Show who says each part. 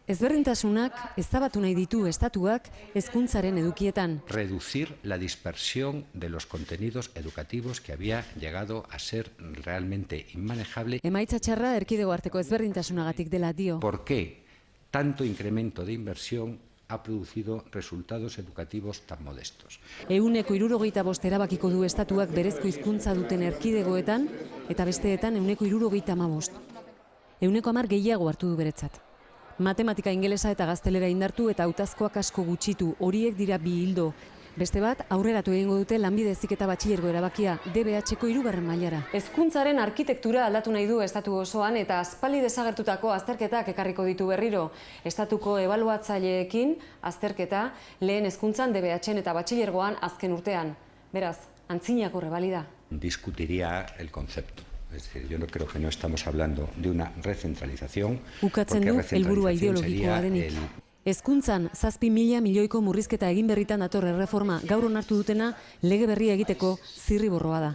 Speaker 1: Ezberdintasunak ezabatu nahi ditu estatuak hezkuntzaren edukietan.
Speaker 2: Reducir la dispersión de los contenidos educativos que había llegado a ser realmente inmanejable.
Speaker 1: Emaitza txarra erkidego arteko ezberdintasunagatik dela dio.
Speaker 2: ¿Por qué tanto incremento de inversión ha producido resultados educativos tan modestos?
Speaker 1: 175 erabakiko du estatuak berezko hizkuntza duten erkidegoetan eta besteetan 175. 110 gehiago hartu du beretzat. Matematika, ingelesa eta gaztelera indartu eta hautazkoak asko gutxitu, horiek dira bi ildo. Beste bat, aurreratu egingo dute lanbide heziketa batxilergo erabakia DBH-ko 3. mailara. Hezkuntzaren arkitektura aldatu nahi du estatu osoan eta aspaldi desagertutako azterketak ekarriko ditu berriro. Estatuko ebaluatzaileekin azterketa lehen hezkuntzan DBH-en eta batxilergoan azken urtean. Beraz, antzinako rebalida.
Speaker 2: Discutiría el concepto. Es decir, yo no creo que no estamos hablando de una recentralización.
Speaker 1: Ukatzen du helburua ideologikoa denik. Hezkuntzan 7.000 milioiko murrizketa egin berritan dator erreforma gaur onartu dutena lege berria egiteko zirriborroa da.